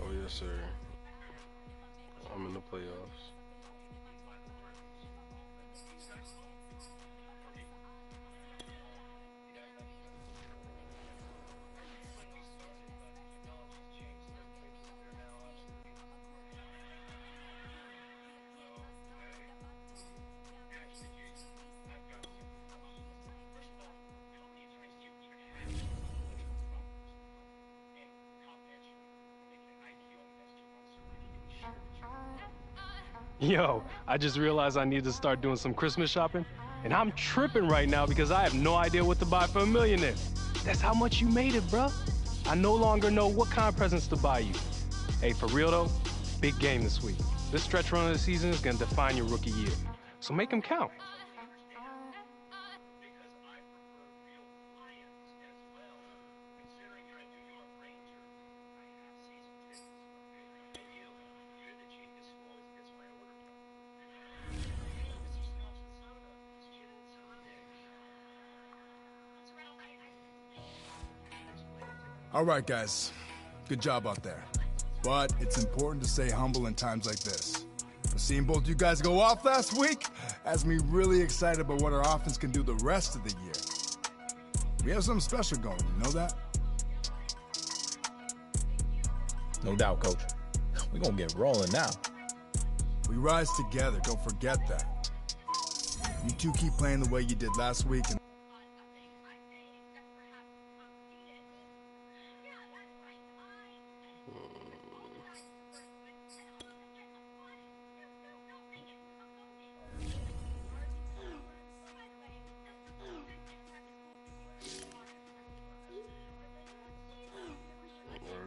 Oh, yes, sir. I'm in the playoffs. Yo, I just realized I need to start doing some Christmas shopping, and I'm tripping right now because I have no idea what to buy for a millionaire. That's how much you made it, bruh. I no longer know what kind of presents to buy you. Hey, for real though, big game this week. This stretch run of the season is gonna define your rookie year, so make them count. All right, guys. Good job out there. But it's important to stay humble in times like this. Seeing both you guys go off last week has me really excited about what our offense can do the rest of the year. We have something special going, you know that? No doubt, Coach. We're going to get rolling now. We rise together, don't forget that. You two keep playing the way you did last week and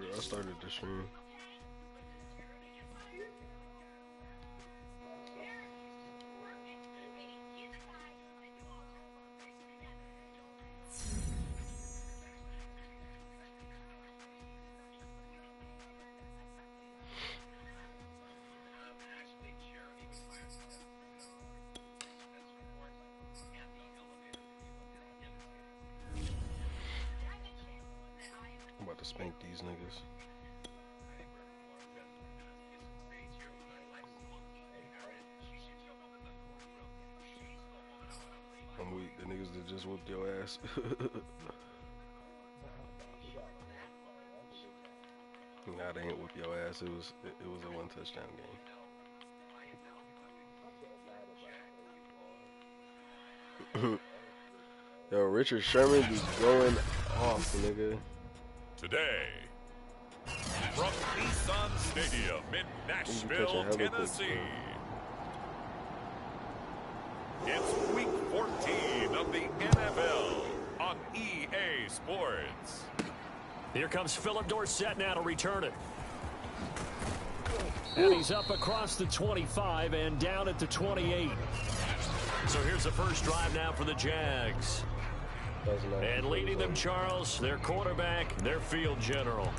I started the stream. I'm about to spank these niggas. I'm weak. The niggas that just whooped your ass. Nah, they ain't whoop your ass. It was a one touchdown game. Yo, Richard Sherman is going off, nigga. Today, from Nissan Stadium in Nashville, Tennessee, it's Week 14 of the NFL on EA Sports. Here comes Philip Dorsett now to return it. And he's up across the 25 and down at the 28. So here's the first drive now for the Jags. And leading them, Charles, their quarterback, their field general.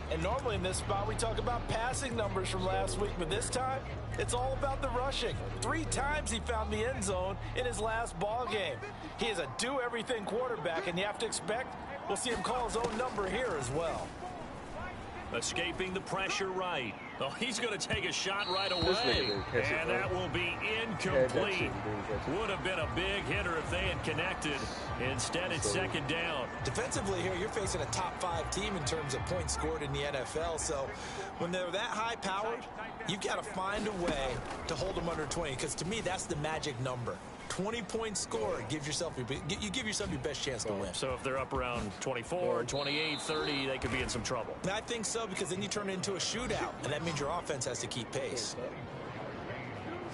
And normally in this spot, we talk about passing numbers from last week, but this time, it's all about the rushing. 3 times he found the end zone in his last ball game. He is a do-everything quarterback, and you have to expect we'll see him call his own number here as well. Escaping the pressure right. Oh, he's going to take a shot right away. And that will be incomplete. Would have been a big hitter if they had connected. Instead, it's second down. Defensively here, you're facing a top 5 team in terms of points scored in the NFL. So when they're that high-powered, you've got to find a way to hold them under 20. Because to me, that's the magic number. 20 points scored, you give yourself your best chance to win. So if they're up around 24, 28, 30, they could be in some trouble. I think so, because then you turn it into a shootout, and that means your offense has to keep pace.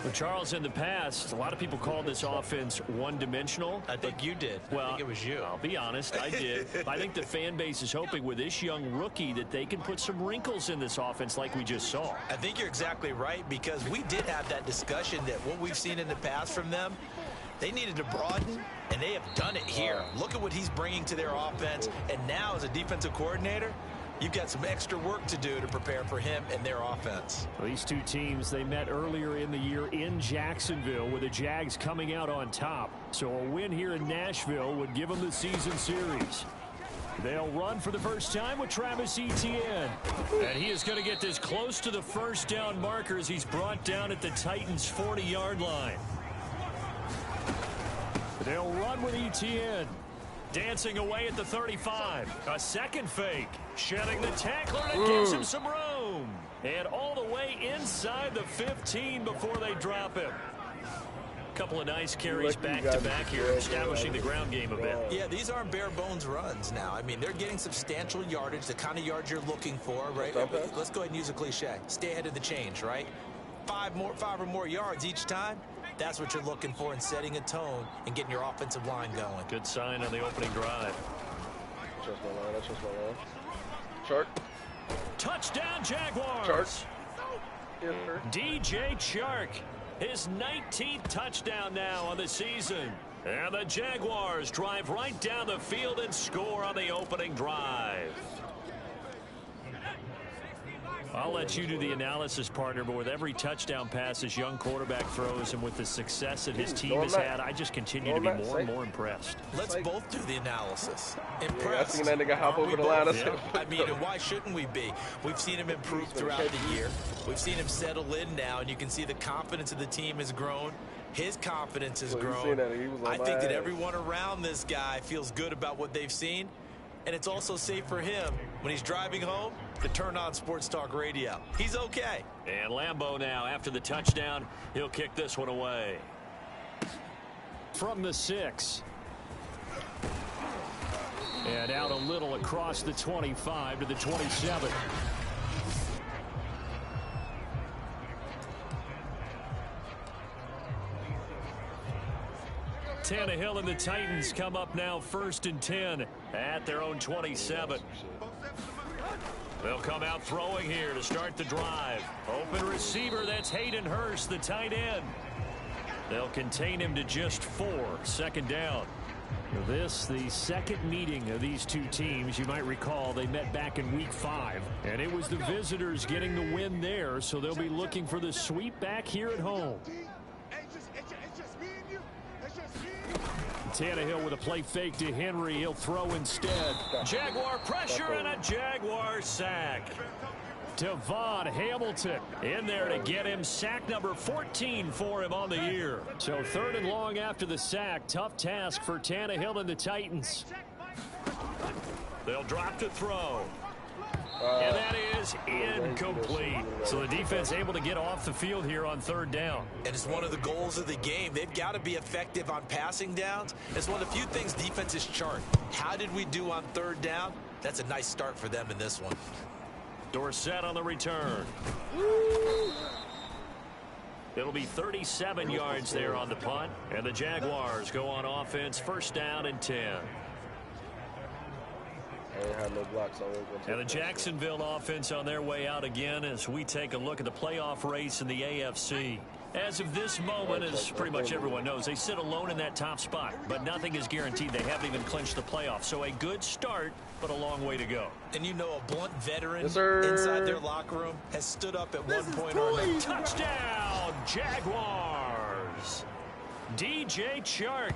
Well, Charles, in the past, a lot of people called this offense one-dimensional. I think you did. Well, I think it was you. I'll be honest, I did. I think the fan base is hoping with this young rookie that they can put some wrinkles in this offense like we just saw. I think you're exactly right, because we did have that discussion that what we've seen in the past from them, they needed to broaden, and they have done it here. Look at what he's bringing to their offense, and now as a defensive coordinator, you've got some extra work to do to prepare for him and their offense. Well, these two teams, they met earlier in the year in Jacksonville with the Jags coming out on top. So a win here in Nashville would give them the season series. They'll run for the first time with Travis Etienne. And he is going to get this close to the first down marker as he's brought down at the Titans' 40-yard line. They'll run with Etienne. Dancing away at the 35. A second fake. Shedding the tackler, and it gives him some room. And all the way inside the 15 before they drop him. Couple of nice carries back-to-back here, establishing the ground game a bit. Yeah, these aren't bare-bones runs now. I mean, they're getting substantial yardage, the kind of yards you're looking for, right? Let's go ahead and use a cliche. Stay ahead of the change, right? 5 or more yards each time. That's what you're looking for in setting a tone and getting your offensive line going. Good sign on the opening drive. Trust my line. I trust my line. Shark. Touchdown, Jaguars. Shark. DJ Chark. His 19th touchdown now on the season. And the Jaguars drive right down the field and score on the opening drive. I'll let you do the analysis, partner, but with every touchdown pass his young quarterback throws and with the success that his team has had, I just continue to be more and more impressed. Let's both do the analysis. Impressed. I seen that nigga hop over the line. I mean, why shouldn't we be? We've seen him improve throughout the year. We've seen him settle in now, and you can see the confidence of the team has grown. His confidence has grown. I think that everyone around this guy feels good about what they've seen, and it's also safe for him when he's driving home to turn on Sports Talk Radio. He's okay. And Lambeau now, after the touchdown, he'll kick this one away. From the 6. And out a little across the 25 to the 27. Tannehill and the Titans come up now 1st and 10 at their own 27. They'll come out throwing here to start the drive. Open receiver, that's Hayden Hurst, the tight end. They'll contain him to just 4, second down. This, the second meeting of these two teams. You might recall they met back in week 5, and it was the visitors getting the win there, so they'll be looking for the sweep back here at home. Tannehill with a play fake to Henry. He'll throw instead. Jaguar pressure and a Jaguar sack. Devon Hamilton in there to get him sack number 14 for him on the year. So 3rd and long after the sack. Tough task for Tannehill and the Titans. They'll drop to throw. And that is incomplete. So the defense able to get off the field here on 3rd down. And it's one of the goals of the game. They've got to be effective on passing downs. It's one of the few things defenses chart. How did we do on 3rd down? That's a nice start for them in this one. Dorsett on the return. It'll be 37 yards there on the punt. And the Jaguars go on offense, 1st down and 10. And the Jacksonville offense on their way out again as we take a look at the playoff race in the AFC. As of this moment, as pretty much everyone knows, they sit alone in that top spot. But nothing is guaranteed. They haven't even clinched the playoffs. So a good start, but a long way to go. And you know a blunt veteran inside their locker room has stood up at one point or another. Touchdown, Jaguars! DJ Chark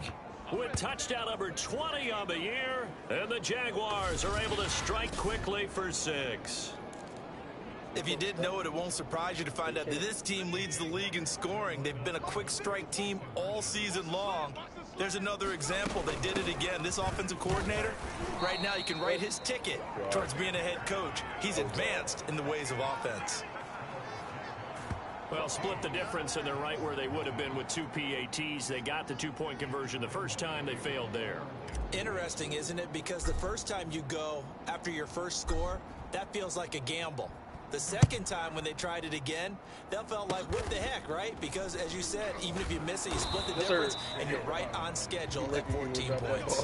with touchdown number 20 on the year. And the Jaguars are able to strike quickly for 6. If you did know it, it won't surprise you to find out that this team leads the league in scoring. They've been a quick strike team all season long. There's another example. They did it again. This offensive coordinator, right now you can write his ticket towards being a head coach. He's advanced in the ways of offense. Well, split the difference, and they're right where they would have been with 2 PATs. They got the two-point conversion the first time. They failed there. Interesting, isn't it? Because the first time you go after your first score, that feels like a gamble. The second time when they tried it again, that felt like, what the heck, right? Because, as you said, even if you miss it, you split the difference, and you're right on schedule at 14 points.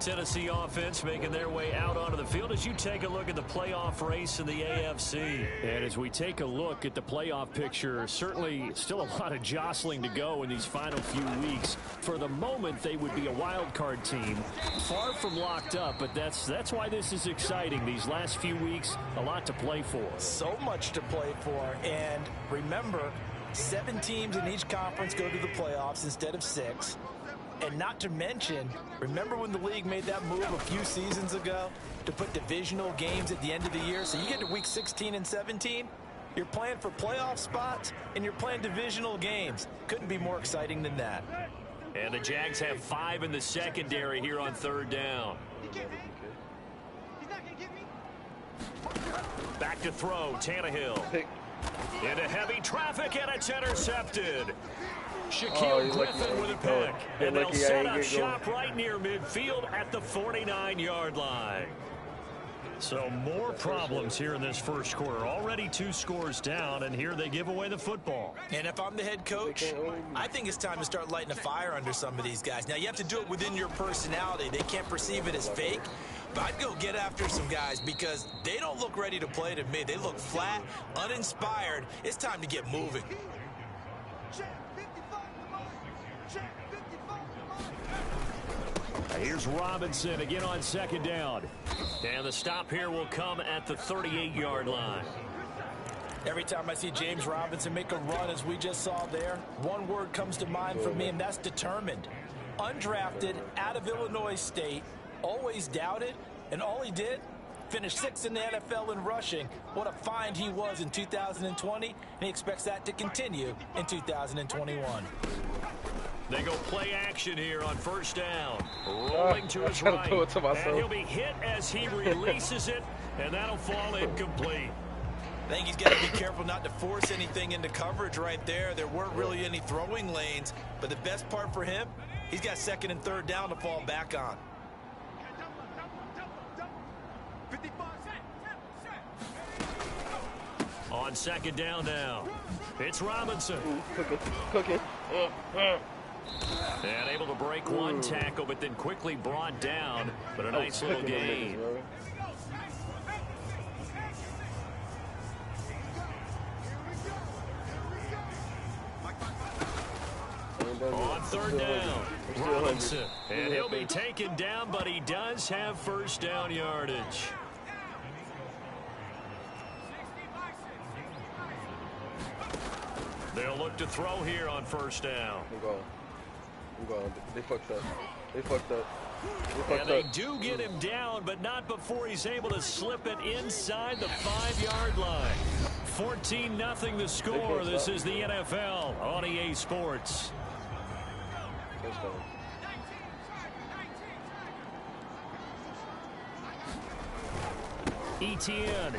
Tennessee offense making their way out onto the field as you take a look at the playoff race in the AFC. And as we take a look at the playoff picture, certainly still a lot of jostling to go in these final few weeks. For the moment, they would be a wild card team, far from locked up, but that's why this is exciting. These last few weeks, a lot to play for. So much to play for, and remember, 7 teams in each conference go to the playoffs instead of 6. And not to mention, remember when the league made that move a few seasons ago to put divisional games at the end of the year? So you get to week 16 and 17, you're playing for playoff spots, and you're playing divisional games. Couldn't be more exciting than that. And the Jags have 5 in the secondary here on third down. Back to throw, Tannehill. Into heavy traffic, and it's intercepted. Shaquille Griffin with a pick, and they'll set up shop right near midfield at the 49-yard line. So more problems here in this first quarter. Already 2 scores down, and here they give away the football. And if I'm the head coach, I think it's time to start lighting a fire under some of these guys. Now, you have to do it within your personality. They can't perceive it as fake. But I'd go get after some guys because they don't look ready to play to me. They look flat, uninspired. It's time to get moving. Here's Robinson again on second down. And the stop here will come at the 38-yard line. Every time I see James Robinson make a run, as we just saw there, one word comes to mind for me, and that's determined. Undrafted, out of Illinois State, always doubted, and all he did, finished 6th in the NFL in rushing. What a find he was in 2020, and he expects that to continue in 2021. They go play action here on first down. Rolling to his right. And he'll be hit as he releases it, and that'll fall incomplete. I think he's got to be careful not to force anything into coverage right there. There weren't really any throwing lanes, but the best part for him, he's got 2nd and 3rd down to fall back on. On second down now, it's Robinson. Cooking. And able to break one tackle, but then quickly brought down. But a nice little gain. On third down, Robinson. And he'll be taken down, but he does have first down yardage. They'll look to throw here on first down. I'm going. They fucked up. And they do get him down, but not before he's able to slip it inside the 5-yard line. 14-0 the score. This is the NFL on EA Sports. Etienne.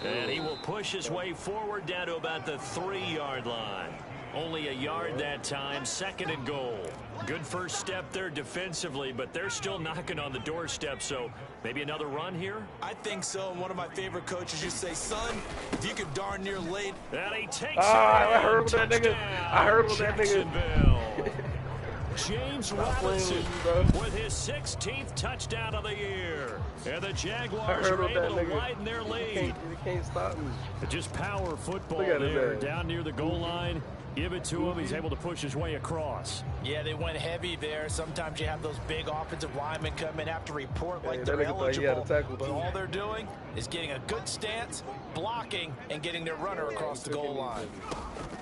And he will push his way forward down to about the 3-yard line. Only a yard that time, 2nd and goal. Good first step there defensively, but they're still knocking on the doorstep, so maybe another run here? I think so, and one of my favorite coaches used to say, son, if you could darn near late. And he takes I heard that nigga. I heard that nigga. James Robinson with his 16th touchdown of the year. And the Jaguars are able to widen their lead. You can't stop me. Just power football there down near the goal line. Give it to him. He's able to push his way across. Yeah, they went heavy there. Sometimes you have those big offensive linemen come in, have to report like they're eligible. But all they're doing is getting a good stance, blocking, and getting their runner across the goal line.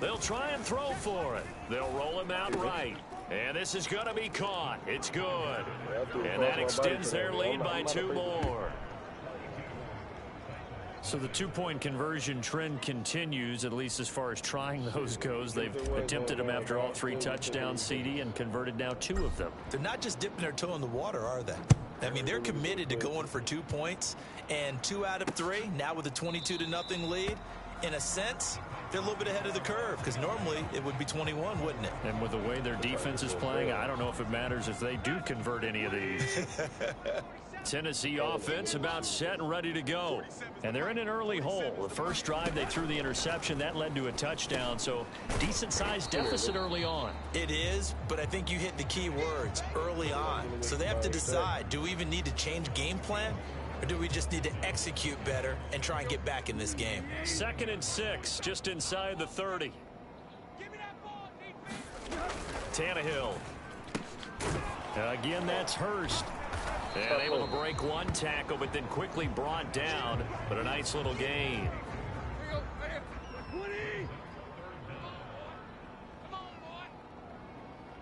They'll try and throw for it. They'll roll him out right. And this is going to be caught. It's good. And that extends their lead by 2 more. So the two-point conversion trend continues, at least as far as trying those goes. They've attempted them after all 3 touchdowns, CD, and converted now 2 of them. They're not just dipping their toe in the water, are they? I mean, they're committed to going for 2 points, and 2 out of 3, now with a 22-0 lead. In a sense, they're a little bit ahead of the curve, because normally it would be 21, wouldn't it? And with the way their defense is playing, I don't know if it matters if they do convert any of these. Tennessee offense about set and ready to go. And they're in an early hole. The first drive, they threw the interception. That led to a touchdown, so decent-sized deficit early on. It is, but I think you hit the key words, early on. So they have to decide, do we even need to change game plan? Or do we just need to execute better and try and get back in this game? 2nd and 6, just inside the 30. Tannehill. Again, that's Hurst. And able to break 1 tackle, but then quickly brought down. But a nice little gain.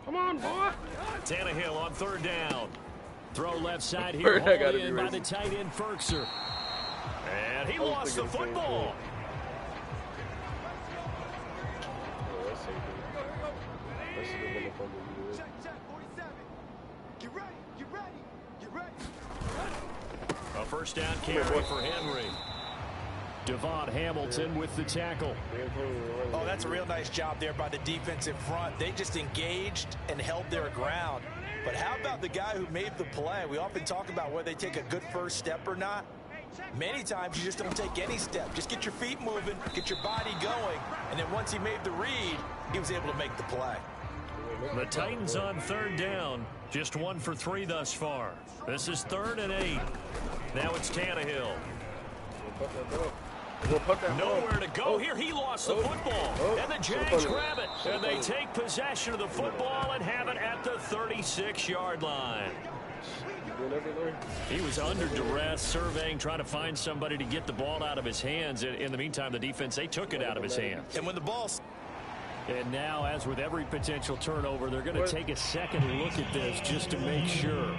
Come on, boy. Tannehill on 3rd down. Throw left side here, hauled in by the tight end, Ferkser. And he lost the football. A first down carry for Henry. Devon Hamilton with the tackle. Oh, that's a real nice job there by the defensive front. They just engaged and held their ground. But how about the guy who made the play? We often talk about whether they take a good first step or not. Many times you just don't take any step. Just get your feet moving, get your body going, and then once he made the read, he was able to make the play. The Titans on 3rd down, just 1 for 3 thus far. This is 3rd and 8. Now it's Tannehill. Nowhere to go here. He lost the football. And the Jags grab it. And they take possession of the football and have it at the 36-yard line. He was under duress, surveying, trying to find somebody to get the ball out of his hands. In the meantime, the defense, they took it out of his hands. And when the ball's... And now, as with every potential turnover, they're going to take a second look at this just to make sure.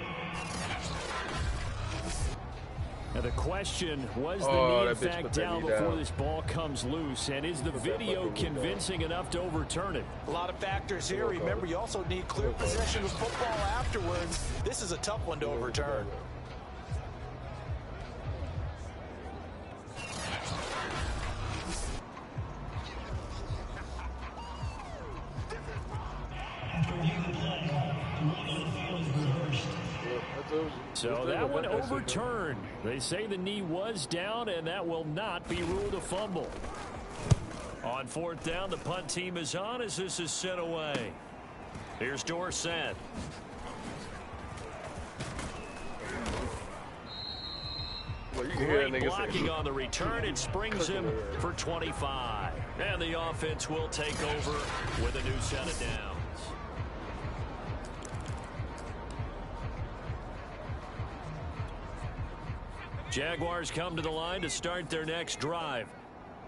Now the question, was the knee in fact down before this ball comes loose? And is the video convincing enough to overturn it? A lot of factors here. Remember, you also need clear possession of football afterwards. This is a tough one to overturn. So that one overturned. They say the knee was down, and that will not be ruled a fumble. On 4th down, the punt team is on as this is sent away. Here's Dorsett. Great blocking on the return. It springs him for 25. And the offense will take over with a new set of downs. Jaguars come to the line to start their next drive.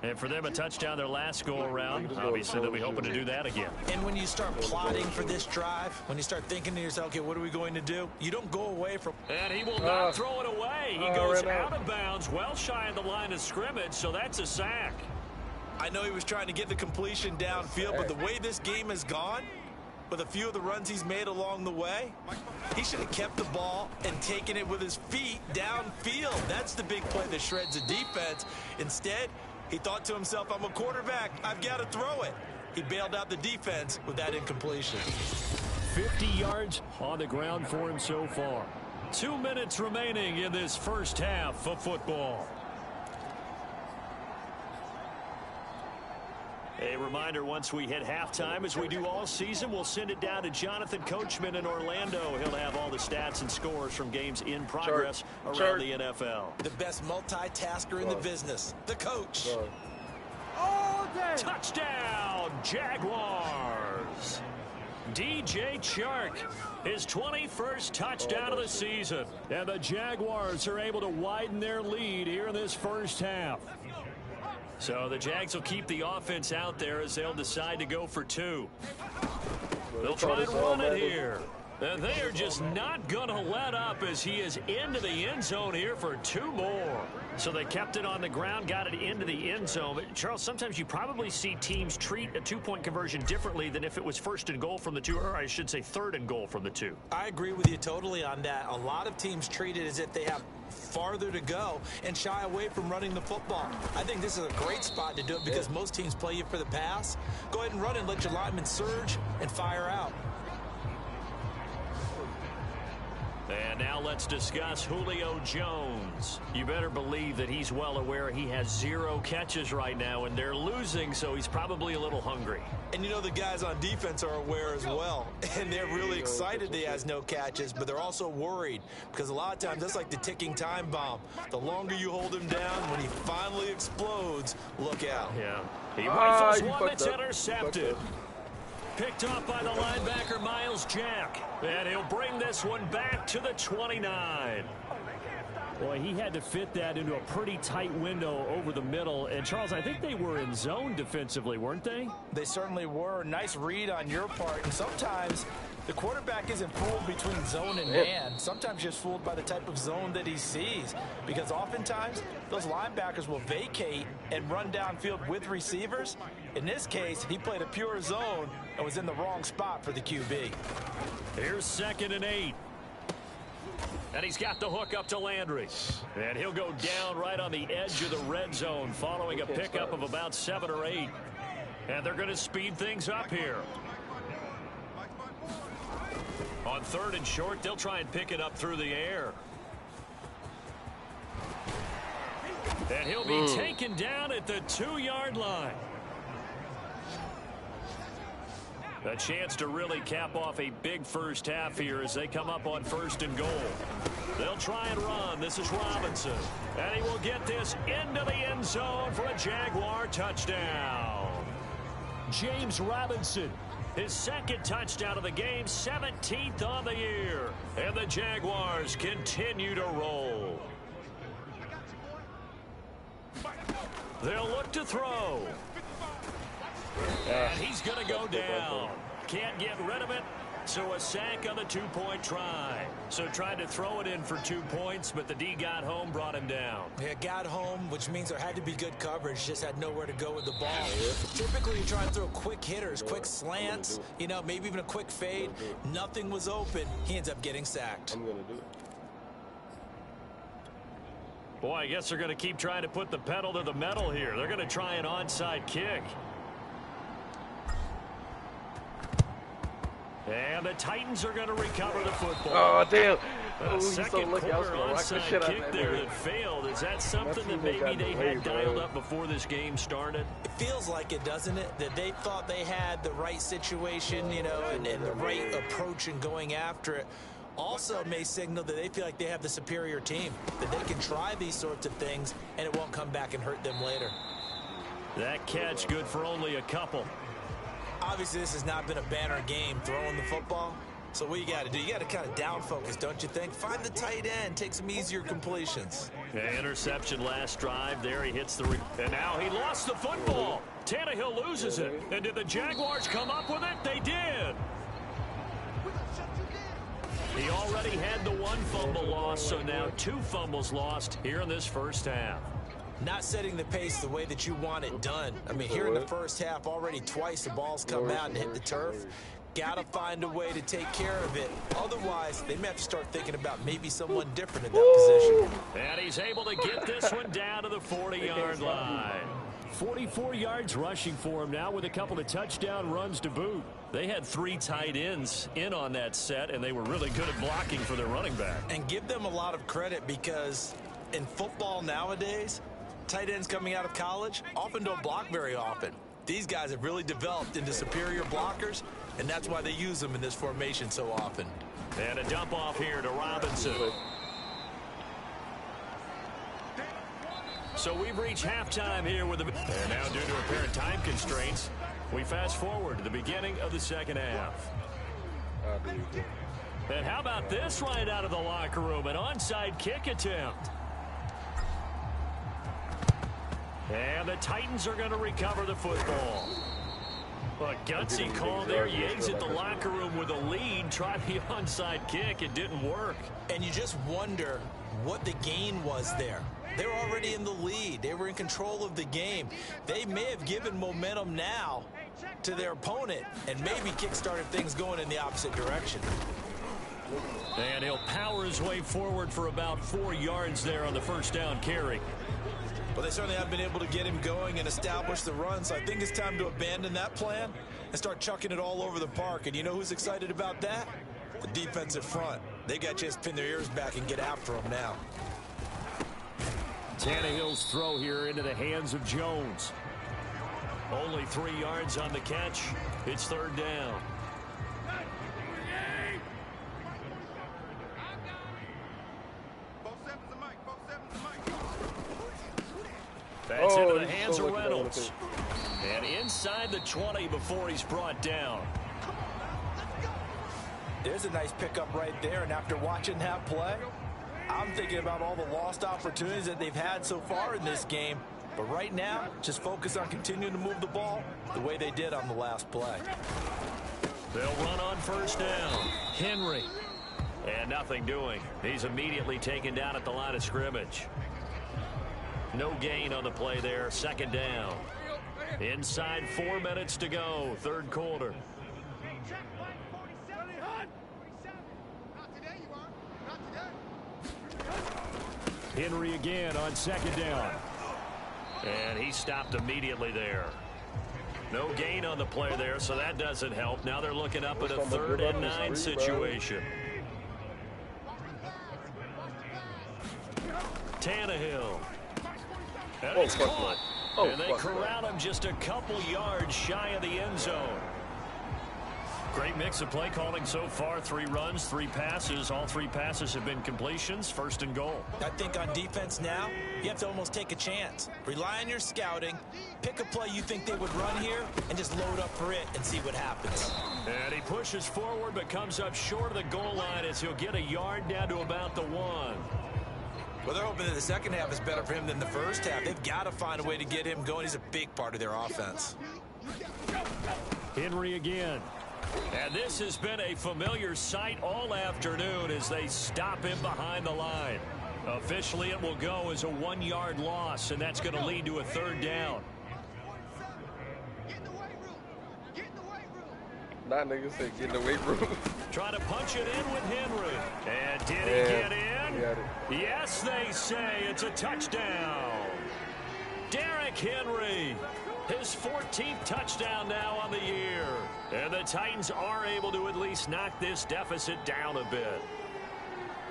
And for them, a touchdown their last go-around. Obviously, they'll be hoping to do that again. And when you start plotting for this drive, when you start thinking to yourself, okay, what are we going to do? You don't go away from... And he will not throw it away. He goes out of bounds, well shy of the line of scrimmage, so that's a sack. I know he was trying to get the completion downfield, but the way this game has gone, with a few of the runs he's made along the way, he should have kept the ball and taken it with his feet downfield. That's the big play that shreds the defense. Instead, he thought to himself, I'm a quarterback. I've got to throw it. He bailed out the defense with that incompletion. 50 yards on the ground for him so far. 2 minutes remaining in this first half of football. A reminder, once we hit halftime, as we do all season, we'll send it down to Jonathan Coachman in Orlando. He'll have all the stats and scores from games in progress around the NFL. The best multitasker in the business, the coach. Touchdown, Jaguars. DJ Chark, his 21st touchdown of the season. And the Jaguars are able to widen their lead here in this first half. So the Jags will keep the offense out there as they'll decide to go for 2. They'll try and run it here. And they are just not going to let up as he is into the end zone here for 2 more. So they kept it on the ground, got it into the end zone. But Charles, sometimes you probably see teams treat a 2-point conversion differently than if it was 1st and goal from the 2, or I should say 3rd and goal from the 2. I agree with you totally on that. A lot of teams treat it as if they have farther to go and shy away from running the football. I think this is a great spot to do it because most teams play you for the pass. Go ahead and run and let your linemen surge and fire out. And now let's discuss Julio Jones. You better believe that he's well aware he has 0 catches right now, and they're losing, so he's probably a little hungry. And you know the guys on defense are aware as well, and they're really excited he has no catches, but they're also worried because a lot of times that's like the ticking time bomb. The longer you hold him down, when he finally explodes, look out. Yeah. He rifles one that's intercepted. Picked off by the linebacker, Miles Jack. And he'll bring this one back to the 29. Boy, he had to fit that into a pretty tight window over the middle. And, Charles, I think they were in zone defensively, weren't they? They certainly were. Nice read on your part. And sometimes the quarterback isn't fooled between zone and man. Sometimes just fooled by the type of zone that he sees. Because oftentimes, those linebackers will vacate and run downfield with receivers. In this case, he played a pure zone and was in the wrong spot for the QB. Here's 2nd and 8. And he's got the hook up to Landry. And he'll go down right on the edge of the red zone following a pickup of about 7 or 8. And they're going to speed things up here. On 3rd and short, they'll try and pick it up through the air. And he'll be taken down at the 2-yard line. A chance to really cap off a big first half here as they come up on 1st and goal. They'll try and run. This is Robinson. And he will get this into the end zone for a Jaguar touchdown. James Robinson, his 2nd touchdown of the game, 17th on the year. And the Jaguars continue to roll. They'll look to throw. And he's going to go down. Can't get rid of it. So a sack on the 2-point try. So tried to throw it in for 2 points, but the D got home, brought him down. Yeah, got home, which means there had to be good coverage. Just had nowhere to go with the ball. Typically, you try and throw quick hitters, quick slants, you know, maybe even a quick fade. Nothing was open. He ends up getting sacked. I'm going to do it. Boy, I guess they're going to keep trying to put the pedal to the metal here. They're going to try an onside kick. And the Titans are going to recover the football. Oh, damn. A second quarter onside kick there that failed. Is that something that maybe they had dialed up before this game started? It feels like it, doesn't it? That they thought they had the right situation, you know, and the right approach in going after it. Also may signal that they feel like they have the superior team, that they can try these sorts of things and it won't come back and hurt them later. That catch good for only a couple. Obviously, this has not been a banner game throwing the football. So what you got to do, you got to kind of down focus, don't you think? Find the tight end, take some easier completions. Yeah, interception last drive. There he hits the and now he lost the football. Tannehill loses it. And did the Jaguars come up with it? They did. He already had the 1 fumble loss, so now 2 fumbles lost here in this first half. Not setting the pace the way that you want it done. I mean, here in the first half, already twice the ball's come out and hit the turf. Got to find a way to take care of it. Otherwise, they may have to start thinking about maybe someone different in that position. And he's able to get this one down to the 40-yard line. 44 yards rushing for him now with a couple of touchdown runs to boot. They had 3 tight ends in on that set, and they were really good at blocking for their running back. And give them a lot of credit because in football nowadays, tight ends coming out of college often don't block very often. These guys have really developed into superior blockers, and that's why they use them in this formation so often. And a dump off here to Robinson. So we've reached halftime here with the... And now due to apparent time constraints, we fast forward to the beginning of the second half. And how about this right out of the locker room? An onside kick attempt. And the Titans are going to recover the football. Well, a gutsy call there. You exit the locker room with a lead, try the onside kick. It didn't work. And you just wonder what the gain was there. They were already in the lead. They were in control of the game. They may have given momentum now to their opponent and maybe kick-started things going in the opposite direction. And he'll power his way forward for about 4 yards there on the first down carry. Well, they certainly have been able to get him going and establish the run, so I think it's time to abandon that plan and start chucking it all over the park. And you know who's excited about that? The defensive front. They got a chance to pin their ears back and get after him now. Tannehill's throw here into the hands of Jones. Only 3 yards on the catch. It's third down. That's into the hands of Reynolds. And inside the 20 before he's brought down. There's a nice pickup right there, and after watching that play, I'm thinking about all the lost opportunities that they've had so far in this game. But right now, just focus on continuing to move the ball the way they did on the last play. They'll run on first down. Henry. And nothing doing. He's immediately taken down at the line of scrimmage. No gain on the play there. Second down. Inside 4 minutes to go. Third quarter. Henry again on second down. And he stopped immediately there. No gain on the play there, so that doesn't help. Now they're looking up at a 3rd and 9 situation. Tannehill. And it's caught. And they corral him just a couple yards shy of the end zone. Great mix of play calling so far. 3 runs, 3 passes. All 3 passes have been completions. First and goal. I think on defense now, you have to almost take a chance. Rely on your scouting. Pick a play you think they would run here and just load up for it and see what happens. And he pushes forward but comes up short of the goal line as he'll get a yard down to about the 1. Well, they're hoping that the second half is better for him than the first half. They've got to find a way to get him going. He's a big part of their offense. Henry again. And this has been a familiar sight all afternoon as they stop him behind the line. Officially, it will go as a 1-yard loss, and that's going to lead to a 3rd down. That nigga said get in the weight room. Trying to punch it in with Henry. And did he get in? Yes, they say it's a touchdown. Derrick Henry. His 14th touchdown now on the year. And the Titans are able to at least knock this deficit down a bit.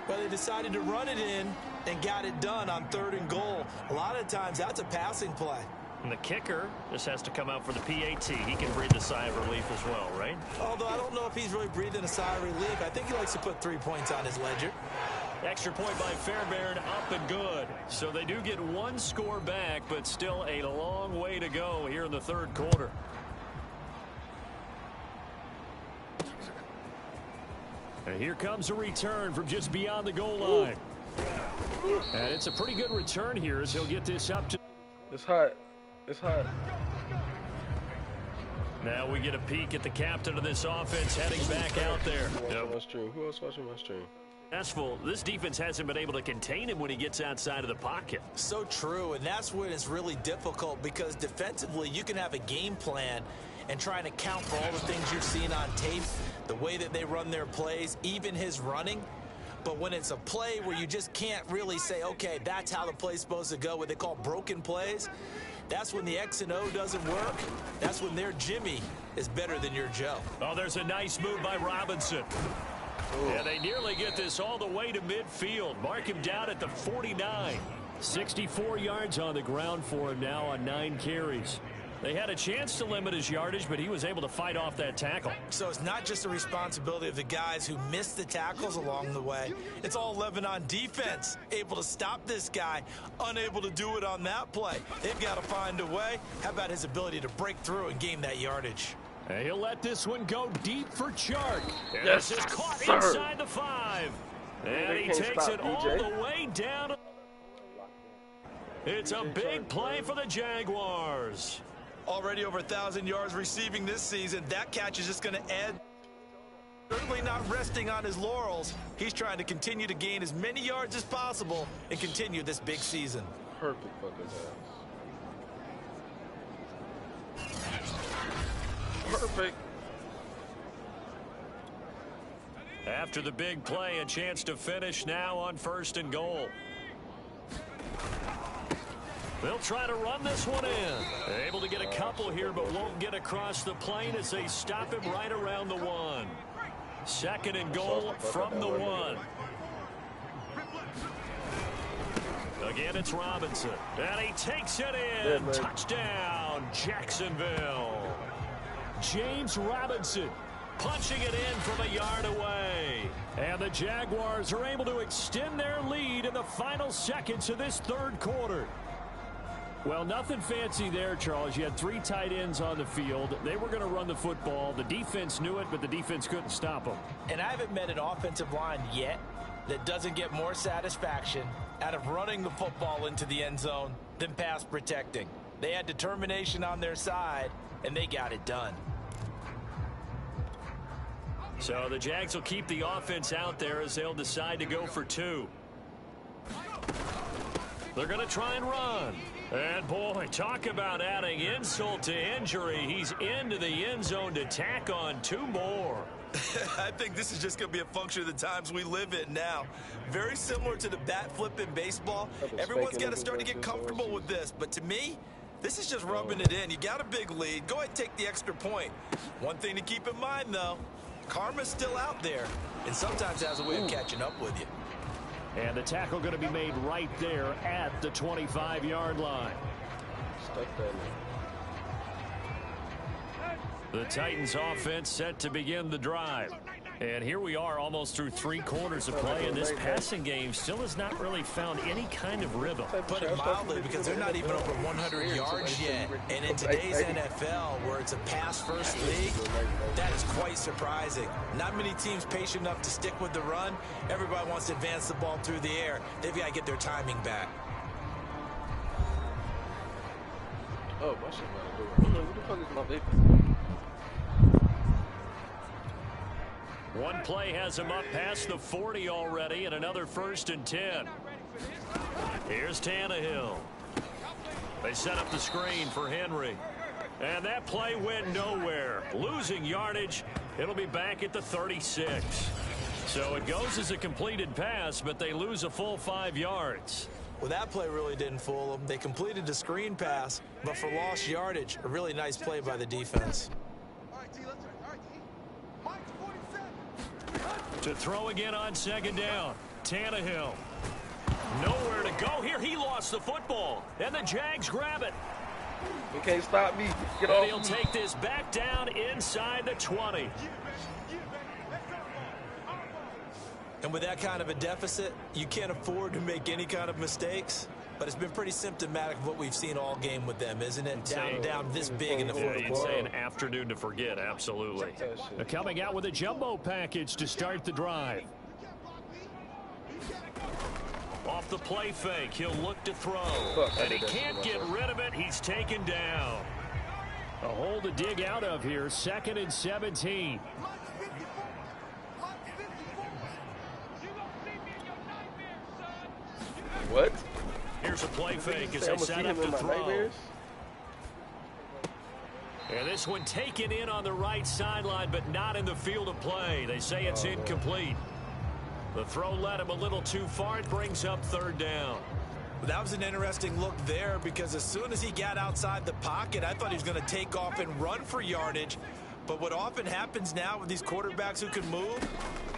Well, they decided to run it in and got it done on 3rd and goal. A lot of times that's a passing play. And the kicker just has to come out for the PAT. He can breathe a sigh of relief as well, right? Although I don't know if he's really breathing a sigh of relief. I think he likes to put 3 points on his ledger. Extra point by Fairbairn, up and good. So they do get 1 score back, but still a long way to go here in the 3rd quarter. And here comes a return from just beyond the goal line. And it's a pretty good return here as he'll get this up to... It's hot. It's hot. Now we get a peek at the captain of this offense heading back out there. Who else watching my stream? This defense hasn't been able to contain him when he gets outside of the pocket. So true, and that's when it's really difficult because defensively you can have a game plan and trying to account for all the things you're seeing on tape, the way that they run their plays, even his running. But when it's a play where you just can't really say, okay, that's how the play's supposed to go, what they call broken plays, that's when the X and O doesn't work. That's when their Jimmy is better than your Joe. Oh, there's a nice move by Robinson. And they nearly get this all the way to midfield. Mark him down at the 49. 64 yards on the ground for him now on 9 carries. They had a chance to limit his yardage, but he was able to fight off that tackle. So it's not just the responsibility of the guys who missed the tackles along the way. It's all 11 on defense, able to stop this guy, unable to do it on that play. They've got to find a way. How about his ability to break through and gain that yardage? And he'll let this one go deep for Chark. And Yes, this is caught sir. inside the 5. And he takes it all the way down. It's a big play for the Jaguars. Already over 1,000 yards receiving this season. That catch is just going to add. Certainly not resting on his laurels. He's trying to continue to gain as many yards as possible and continue this big season. Perfect fucking pass. Perfect. After the big play, a chance to finish now on 1st and goal. They'll try to run this one in. Able to get a couple here, but won't get across the plane as they stop him right around the 1. 2nd and goal from the 1. Again, it's Robinson. And he takes it in. Touchdown, Jacksonville. James Robinson punching it in from a yard away. And the Jaguars are able to extend their lead in the final seconds of this 3rd quarter. Well, nothing fancy there, Charles. You had 3 tight ends on the field. They were going to run the football. The defense knew it, but the defense couldn't stop them. And I haven't met an offensive line yet that doesn't get more satisfaction out of running the football into the end zone than pass protecting. They had determination on their side, and they got it done. So the Jags will keep the offense out there as they'll decide to go for 2. They're going to try and run. And, boy, talk about adding insult to injury. He's into the end zone to tack on 2 more. I think this is just going to be a function of the times we live in now. Very similar to the bat flip in baseball. Everyone's got to start to get comfortable with this. But to me, this is just rubbing it in. You got a big lead. Go ahead and take the extra point. One thing to keep in mind, though, karma's still out there. And sometimes it has a way of catching up with you. And the tackle going to be made right there at the 25-yard line. Stuck that in. The Titans offense set to begin the drive. And here we are almost through 3 quarters of play, and this passing game still has not really found any kind of rhythm. Put it mildly, because they're not even over 100 yards yet. And in today's NFL, where it's a pass-first league, that is quite surprising. Not many teams patient enough to stick with the run. Everybody wants to advance the ball through the air. They've got to get their timing back. Oh, my shit, man. What the fuck is my vape? One play has him up past the 40 already, and another 1st and 10. Here's Tannehill. They set up the screen for Henry. And that play went nowhere. Losing yardage. It'll be back at the 36. So it goes as a completed pass, but they lose a full 5 yards. Well, that play really didn't fool them. They completed the screen pass, but for lost yardage, a really nice play by the defense. To throw again on 2nd down. Tannehill. Nowhere to go here. He lost the football. And the Jags grab it. You can't stop me. Get and off he'll me. take this back down inside the 20. And with that kind of a deficit, you can't afford to make any kind of mistakes. But it's been pretty symptomatic of what we've seen all game with them, isn't it? Down this big in the fourth You'd say an afternoon to forget, absolutely. They're coming out with a jumbo package to start the drive. Off the play fake, he'll look to throw. And he can't get rid of it. He's taken down. A hole to dig out of here. 2nd and 17. What? Here's a play fake as they set up the throw. And this one taken in on the right sideline, but not in the field of play. They say it's incomplete. The throw led him a little too far. It brings up 3rd down. That was an interesting look there, because as soon as he got outside the pocket, I thought he was going to take off and run for yardage. But what often happens now with these quarterbacks who can move,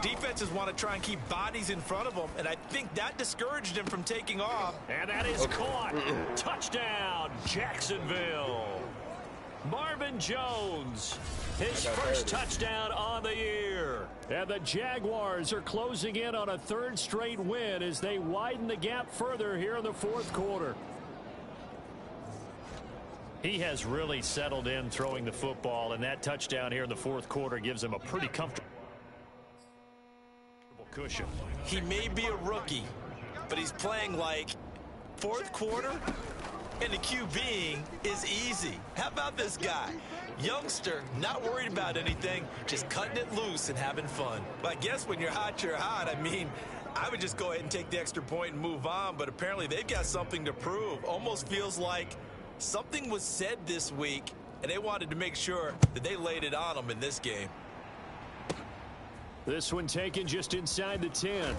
defenses want to try and keep bodies in front of them, and I think that discouraged him from taking off. And that is caught. Touchdown, Jacksonville. Marvin Jones, his first touchdown on the year. And the Jaguars are closing in on a 3rd straight win as they widen the gap further here in the 4th quarter. He has really settled in throwing the football, and that touchdown here in the 4th quarter gives him a pretty comfortable cushion. He may be a rookie, but he's playing like 4th quarter, And the QBing is easy. How about this guy? Youngster, not worried about anything, just cutting it loose and having fun. I guess when you're hot, you're hot. I mean, I would just go ahead and take the extra point and move on, but apparently they've got something to prove. Almost feels like something was said this week, and they wanted to make sure that they laid it on them in this game. This one taken just inside the 10.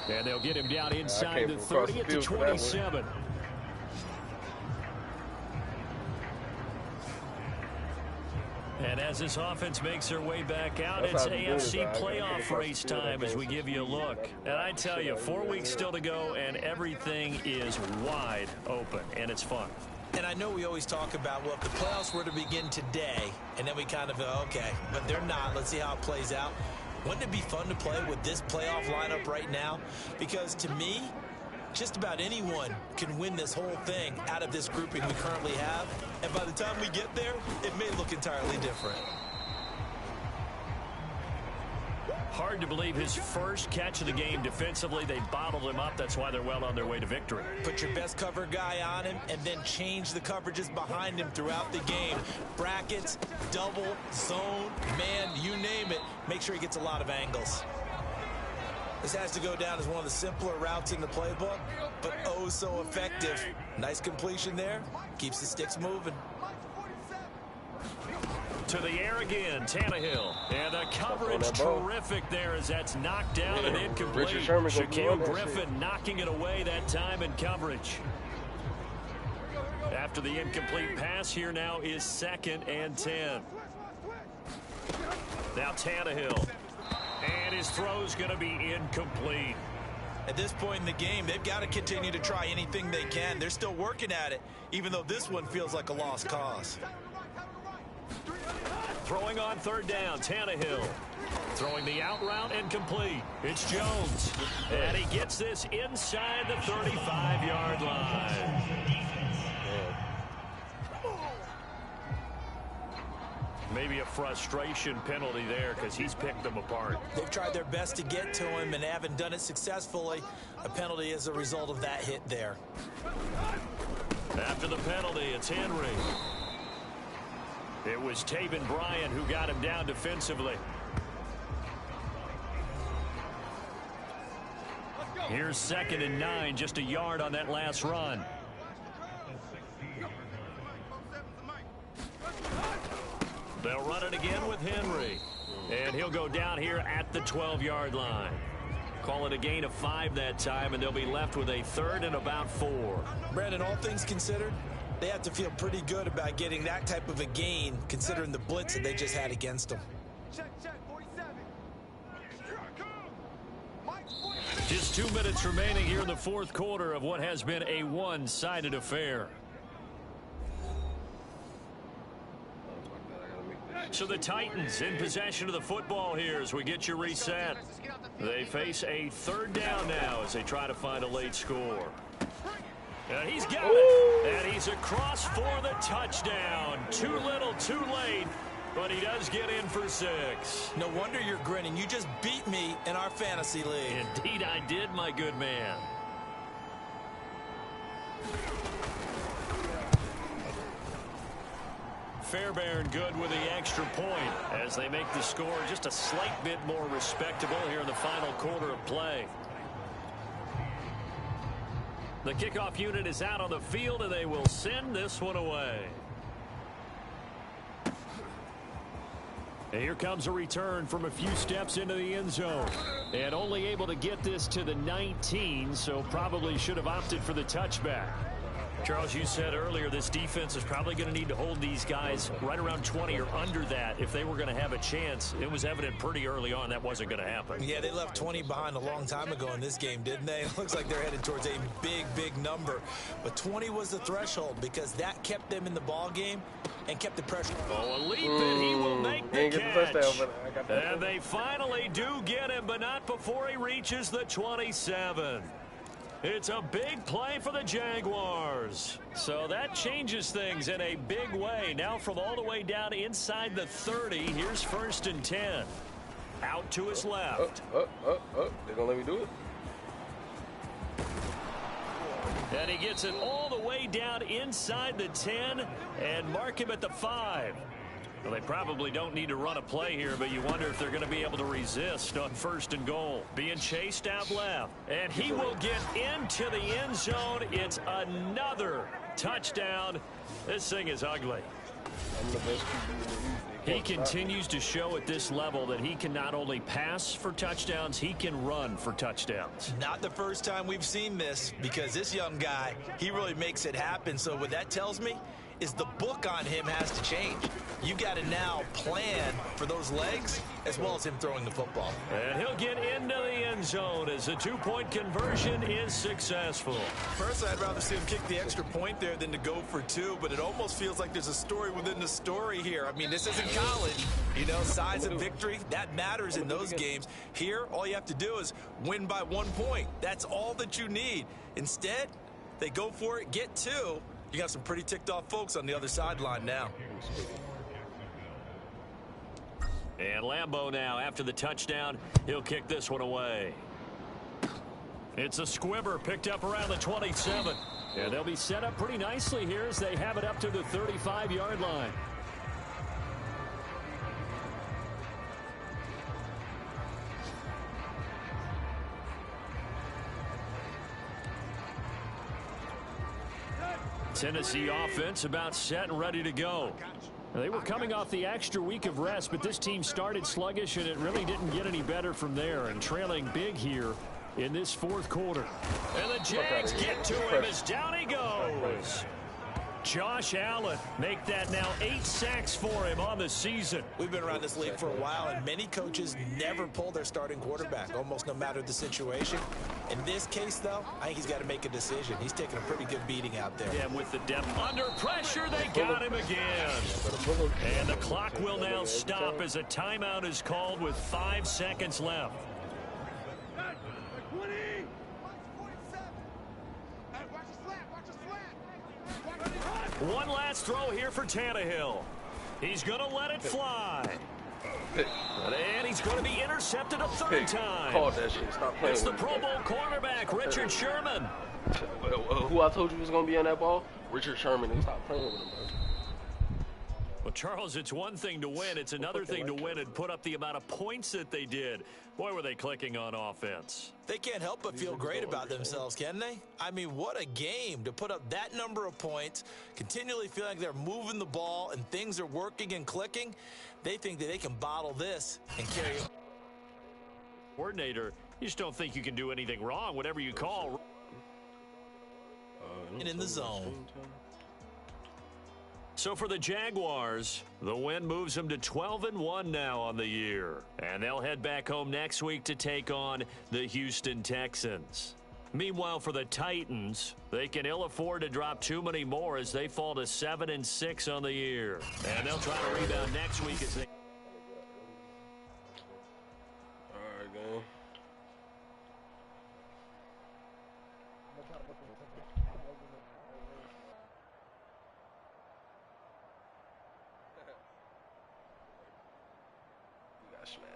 And they'll get him down inside the 30 at the 27. And as this offense makes their way back out, it's AFC playoff race time as we give you a look. And I tell you, 4 weeks still to go, and everything is wide open, and it's fun. And I know we always talk about, well, if the playoffs were to begin today, and then we kind of go, okay, but they're not. Let's see how it plays out. Wouldn't it be fun to play with this playoff lineup right now? Because to me, just about anyone can win this whole thing out of this grouping we currently have. And by the time we get there, it may look entirely different. Hard to believe his first catch of the game defensively. They bottled him up. That's why they're well on their way to victory. Put your best cover guy on him and then change the coverages behind him throughout the game. Brackets, double, zone, man, you name it. Make sure he gets a lot of angles. This has to go down as one of the simpler routes in the playbook, but oh so effective. Nice completion there. Keeps the sticks moving. To the air again, Tannehill. And the coverage terrific there as that's knocked down and incomplete. Shaquille Griffin knocking it away that time in coverage. After the incomplete pass, here now is 2nd and 10. Now Tannehill. And his throw's going to be incomplete. At this point in the game, they've got to continue to try anything they can. They're still working at it, even though this one feels like a lost cause. Throwing on 3rd down, Tannehill. Throwing the out route and complete. It's Jones. And he gets this inside the 35-yard line. Maybe a frustration penalty there because he's picked them apart. They've tried their best to get to him and haven't done it successfully. A penalty as a result of that hit there. After the penalty, it's Henry. It was Taven Bryan who got him down defensively. Here's 2nd and 9, just a yard on that last run. They'll run it again with Henry. And he'll go down here at the 12-yard line. Call it a gain of 5 that time, and they'll be left with a 3rd and about 4. Brandon, all things considered, they have to feel pretty good about getting that type of a gain, considering the blitz that they just had against them. Just 2 minutes remaining here in the 4th quarter of what has been a one-sided affair. So the Titans in possession of the football here as we get you reset. They face a 3rd down now as they try to find a late score. And he's got it. And he's across for the touchdown. Too little, too late. But he does get in for 6. No wonder you're grinning. You just beat me in our fantasy league. Indeed I did, my good man. Fairbairn good with the extra point as they make the score just a slight bit more respectable here in the final quarter of play. The kickoff unit is out on the field, and they will send this one away. And here comes a return from a few steps into the end zone. And only able to get this to the 19, so probably should have opted for the touchback. Charles, you said earlier this defense is probably going to need to hold these guys right around 20 or under that if they were going to have a chance. It was evident pretty early on that wasn't going to happen. Yeah, they left 20 behind a long time ago in this game, didn't they? It looks like they're headed towards a big, big number. But 20 was the threshold because that kept them in the ball game and kept the pressure. Oh, a leap, and he will make the catch. And they finally do get him, but not before he reaches the 27. It's a big play for the Jaguars. So that changes things in a big way. Now from all the way down inside the 30, here's 1st and 10. Out to his left. They're going to let me do it? And he gets it all the way down inside the 10 and mark him at the 5. Well, they probably don't need to run a play here, but you wonder if they're going to be able to resist on 1st and goal. Being chased out left. And he will get into the end zone. It's another touchdown. This thing is ugly. I'm the best QB in the league. He continues to show at this level that he can not only pass for touchdowns, he can run for touchdowns. Not the first time we've seen this, because this young guy, he really makes it happen. So what that tells me is the book on him has to change. You got to now plan for those legs as well as him throwing the football. And he'll get into the end zone as the 2-point conversion is successful. Personally, I'd rather see him kick the extra point there than to go for 2, but it almost feels like there's a story within the story here. I mean, this isn't college. You know, size of victory, that matters in those games. Here, all you have to do is win by 1 point. That's all that you need. Instead, they go for it, get 2. You got some pretty ticked off folks on the other sideline now. And Lambeau now, after the touchdown, he'll kick this one away. It's a squibber picked up around the 27. And they'll be set up pretty nicely here as they have it up to the 35-yard line. Tennessee offense about set and ready to go. They were coming off the extra week of rest, but this team started sluggish, and it really didn't get any better from there, and trailing big here in this 4th quarter. And the Jags get to him as down he goes. Josh Allen make that now 8 sacks for him on the season. We've been around this league for a while, and many coaches never pull their starting quarterback, almost no matter the situation. In this case, though, I think he's got to make a decision. He's taking a pretty good beating out there. Yeah, with the depth under pressure, they got him again. And the clock will now stop as a timeout is called with 5 seconds left. One last throw here for Tannehill. He's going to let it fly. And he's going to be intercepted a 3rd time. Call that shit. Stop playing. It's the Pro Bowl cornerback, Richard Sherman. Who I told you was going to be on that ball? Richard Sherman. And stop playing with him, bro. Well, Charles, it's one thing to win. It's another thing to win and put up the amount of points that they did. Boy, were they clicking on offense. They can't help but feel great about themselves, can they? I mean, what a game to put up that number of points, continually feel like they're moving the ball and things are working and clicking. They think that they can bottle this and carry it. Coordinator, you just don't think you can do anything wrong, whatever you call. And in the zone. So for the Jaguars, the win moves them to 12-1 now on the year. And they'll head back home next week to take on the Houston Texans. Meanwhile, for the Titans, they can ill afford to drop too many more as they fall to 7-6 on the year. And they'll try to rebound next week as they... All right, gang. You got smacked.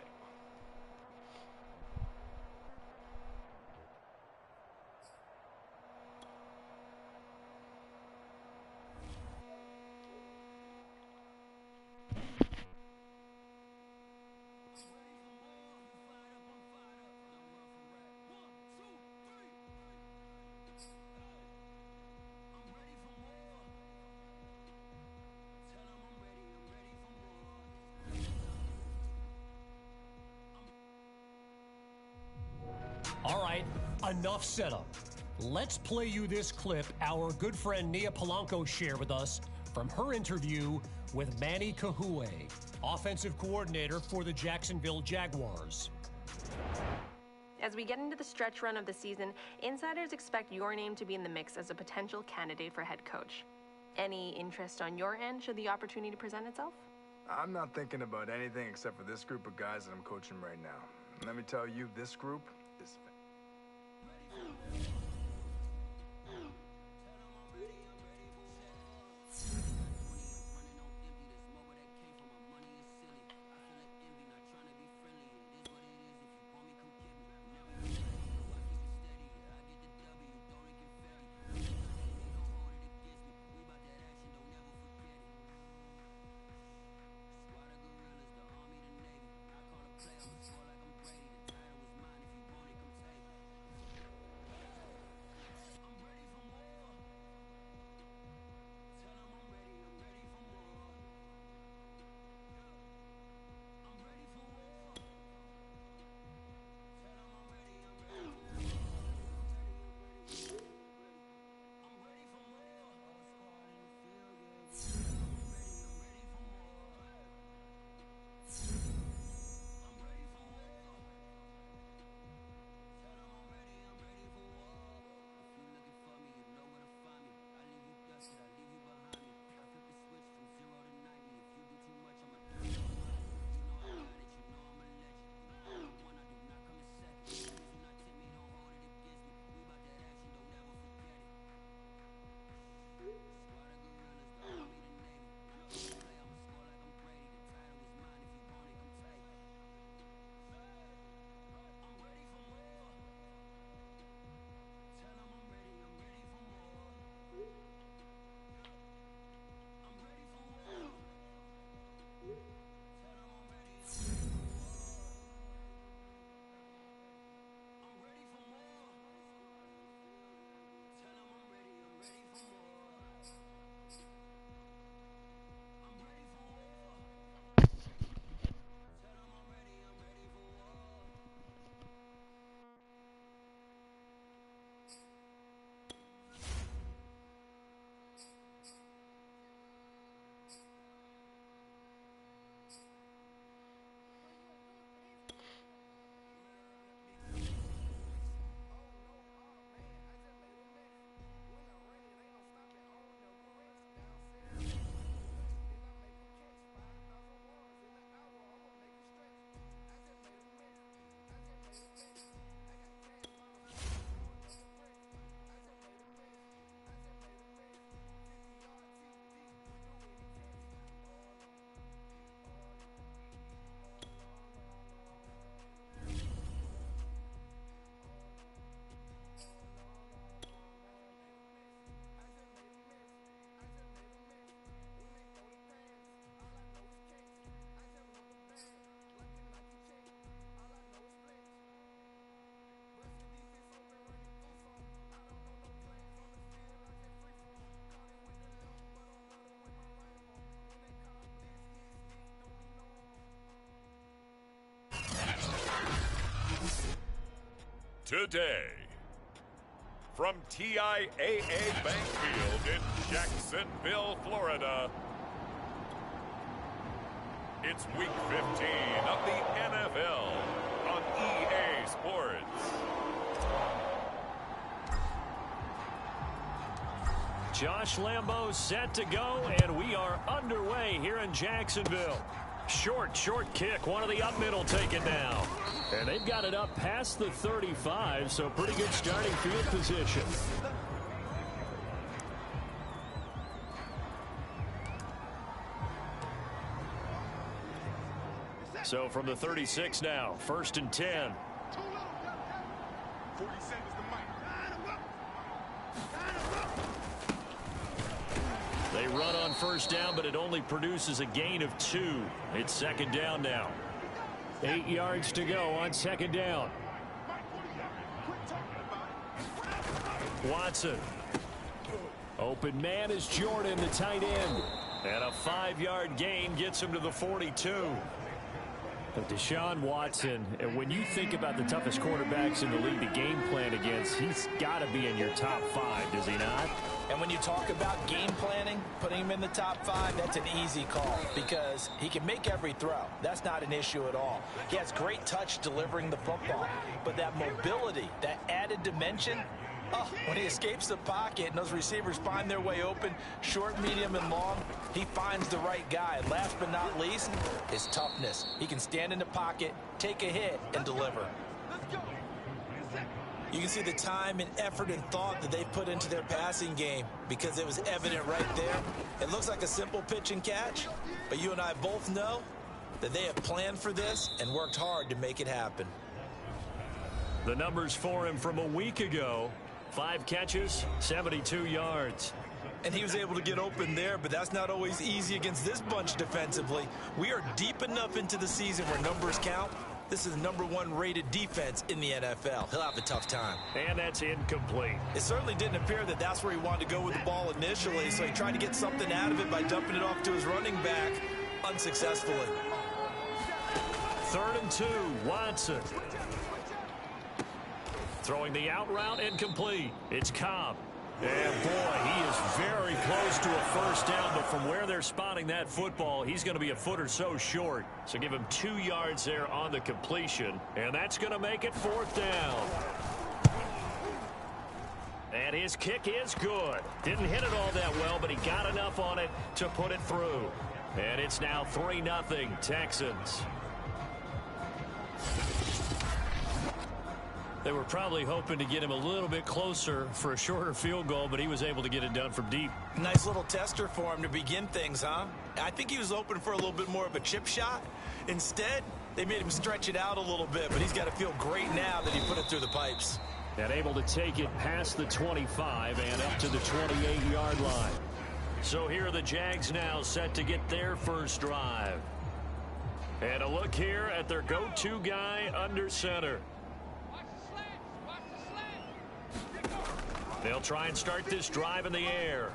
All right, enough setup. Let's play you this clip our good friend Nia Polanco shared with us from her interview with Manny Kahue, offensive coordinator for the Jacksonville Jaguars. As we get into the stretch run of the season, insiders expect your name to be in the mix as a potential candidate for head coach. Any interest on your end should the opportunity present itself? I'm not thinking about anything except for this group of guys that I'm coaching right now. And let me tell you, this group is... today. From TIAA Bank Field in Jacksonville, Florida, it's Week 15 of the NFL on EA Sports. Josh Lambeau set to go, and we are underway here in Jacksonville. Short kick. One of the up middle taken down. And they've got it up past the 35, so pretty good starting field position. So from the 36 now, 1st and 10. They run on 1st down, but it only produces a gain of 2. It's 2nd down now. 8 yards to go on 2nd down. Watson. Open man is Jordan, the tight end. And a 5-yard gain gets him to the 42. But Deshaun Watson, and when you think about the toughest quarterbacks in the league to game plan against, he's got to be in your top 5, does he not? And when you talk about game planning, putting him in the top 5, that's an easy call because he can make every throw. That's not an issue at all. He has great touch delivering the football. But that mobility, that added dimension, when he escapes the pocket and those receivers find their way open, short, medium, and long, he finds the right guy. Last but not least, his toughness. He can stand in the pocket, take a hit, and deliver. You can see the time and effort and thought that they put into their passing game because it was evident right there. It looks like a simple pitch and catch, but you and I both know that they have planned for this and worked hard to make it happen. The numbers for him from a week ago: 5 catches, 72 yards. And he was able to get open there, but that's not always easy against this bunch defensively. We are deep enough into the season where numbers count. This is the #1 rated defense in the NFL. He'll have a tough time. And that's incomplete. It certainly didn't appear that that's where he wanted to go with the ball initially, so he tried to get something out of it by dumping it off to his running back unsuccessfully. 3rd and 2, Watson. Throwing the out route, incomplete. It's Cobb. And boy, he is very close to a 1st down, but from where they're spotting that football, he's going to be a foot or so short. So give him 2 yards there on the completion, and that's going to make it 4th down. And his kick is good. Didn't hit it all that well, but he got enough on it to put it through. And it's now 3-0 Texans. They were probably hoping to get him a little bit closer for a shorter field goal, but he was able to get it done from deep. Nice little tester for him to begin things, huh? I think he was open for a little bit more of a chip shot. Instead, they made him stretch it out a little bit, but he's got to feel great now that he put it through the pipes. And able to take it past the 25 and up to the 28-yard line. So here are the Jags now set to get their first drive. And a look here at their go-to guy under center. They'll try and start this drive in the air.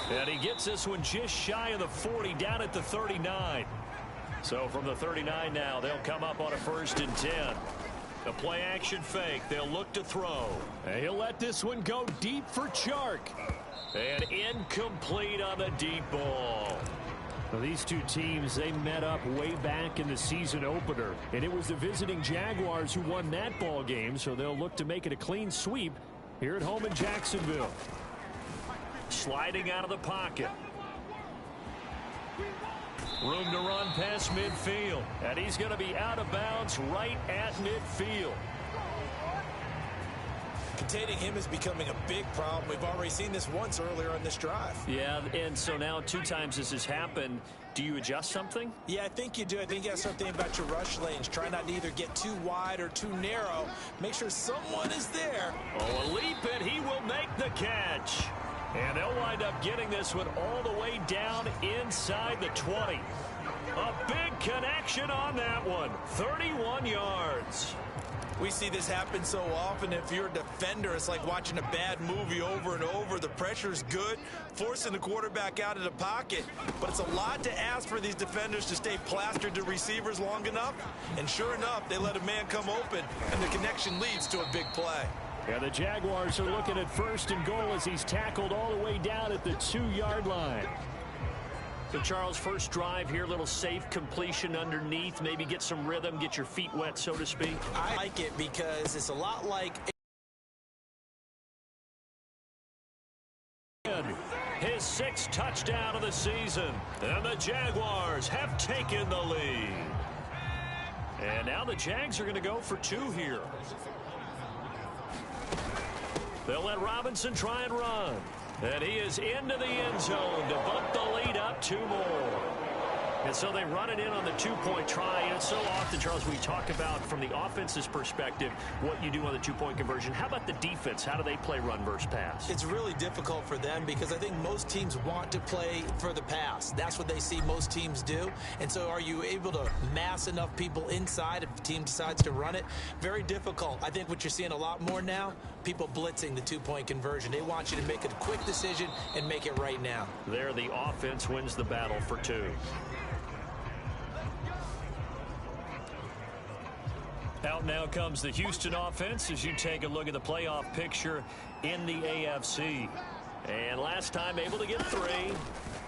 And he gets this one just shy of the 40, down at the 39. So from the 39 now, they'll come up on a 1st and 10. A play action fake. They'll look to throw. And he'll let this one go deep for Chark. And incomplete on the deep ball. Well, these two teams, they met up way back in the season opener, and it was the visiting Jaguars who won that ball game, so they'll look to make it a clean sweep here at home in Jacksonville. Sliding out of the pocket. Room to run past midfield, and he's going to be out of bounds right at midfield. Containing him is becoming a big problem. We've already seen this once earlier on this drive. Yeah, and so now 2 times this has happened. Do you adjust something? Yeah, I think you do. I think you got to start thinking about your rush lanes. Try not to either get too wide or too narrow. Make sure someone is there. Oh, a leap, and he will make the catch. And they'll wind up getting this one all the way down inside the 20. A big connection on that one. 31 yards. We see this happen so often. If you're a defender, it's like watching a bad movie over and over. The pressure's good, forcing the quarterback out of the pocket. But it's a lot to ask for these defenders to stay plastered to receivers long enough. And sure enough, they let a man come open, and the connection leads to a big play. Yeah, the Jaguars are looking at 1st and goal as he's tackled all the way down at the 2-yard line. So, Charles, first drive here, little safe completion underneath, maybe get some rhythm, get your feet wet, so to speak. I like it because it's a lot like his 6th touchdown of the season, and the Jaguars have taken the lead. And now the Jags are going to go for 2 here. They'll let Robinson try and run. And he is into the end zone to bump the lead up 2 more. And so they run it in on the 2-point try. And it's so often, Charles, we talk about from the offense's perspective what you do on the 2-point conversion. How about the defense? How do they play run versus pass? It's really difficult for them because I think most teams want to play for the pass. That's what they see most teams do. And so are you able to mass enough people inside if the team decides to run it? Very difficult. I think what you're seeing a lot more now, people blitzing the 2-point conversion. They want you to make a quick decision and make it right now. There, the offense wins the battle for 2. Out now comes the Houston offense as you take a look at the playoff picture in the AFC. And last time able to get 3.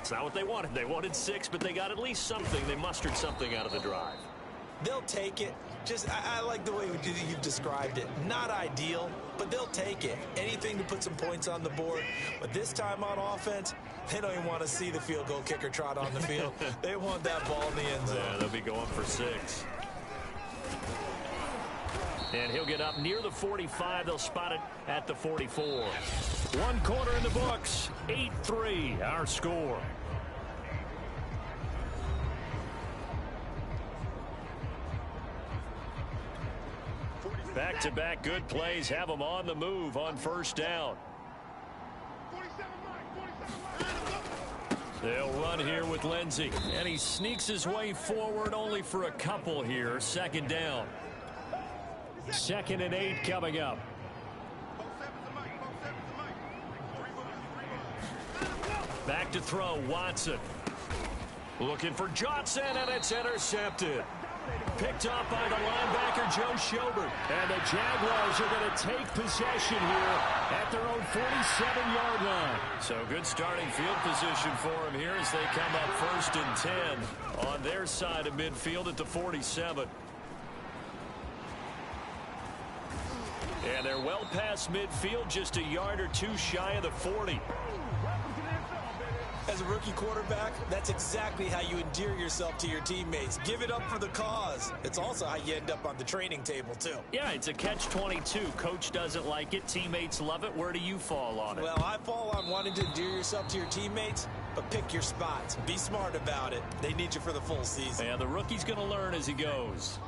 It's not what they wanted. They wanted 6, but they got at least something. They mustered something out of the drive. They'll take it. I like the way you've described it. Not ideal, but they'll take it. Anything to put some points on the board. But this time on offense, they don't even want to see the field goal kicker trot on the field. They want that ball in the end zone. Yeah, they'll be going for 6. And he'll get up near the 45. They'll spot it at the 44. 1 quarter in the books. 8-3, our score. Back-to-back good plays have them on the move on 1st down. They'll run here with Lindsey. And he sneaks his way forward only for a couple here. 2nd down. 2nd and 8 coming up. Back to throw, Watson. Looking for Johnson, and it's intercepted. Picked up by the linebacker, Joe Schobert. And the Jaguars are going to take possession here at their own 47-yard line. So good starting field position for them here as they come up 1st and 10 on their side of midfield at the 47. And they're well past midfield, just a yard or 2 shy of the 40. As a rookie quarterback, that's exactly how you endear yourself to your teammates. Give it up for the cause. It's also how you end up on the training table, too. Yeah, it's a catch-22. Coach doesn't like it. Teammates love it. Where do you fall on it? Well, I fall on wanting to endear yourself to your teammates, but pick your spots. Be smart about it. They need you for the full season. And the rookie's going to learn as he goes.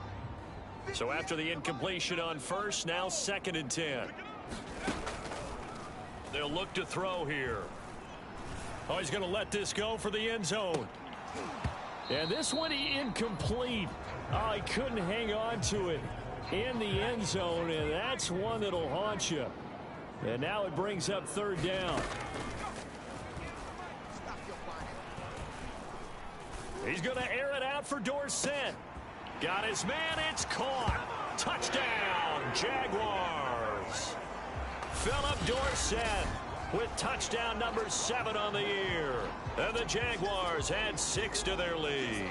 So after the incompletion on 1st, now 2nd and 10. They'll look to throw here. Oh, he's going to let this go for the end zone. And this one incomplete. Oh, he couldn't hang on to it in the end zone, and that's one that'll haunt you. And now it brings up 3rd down. He's going to air it out for Dorsett. Got his man. It's caught. Touchdown, Jaguars. Philip Dorsett with touchdown number 7 on the year. And the Jaguars add 6 to their lead.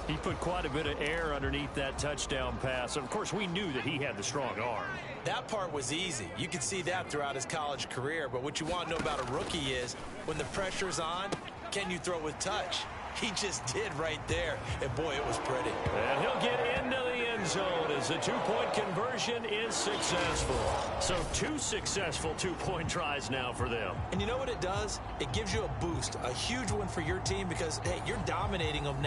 He put quite a bit of air underneath that touchdown pass. Of course, we knew that he had the strong arm. That part was easy. You could see that throughout his college career. But what you want to know about a rookie is when the pressure's on, can you throw with touch? He just did right there. And, boy, it was pretty. And he'll get into the end zone as the 2-point conversion is successful. So 2 successful 2-point tries now for them. And you know what it does? It gives you a boost, a huge one for your team because, hey, you're dominating them now.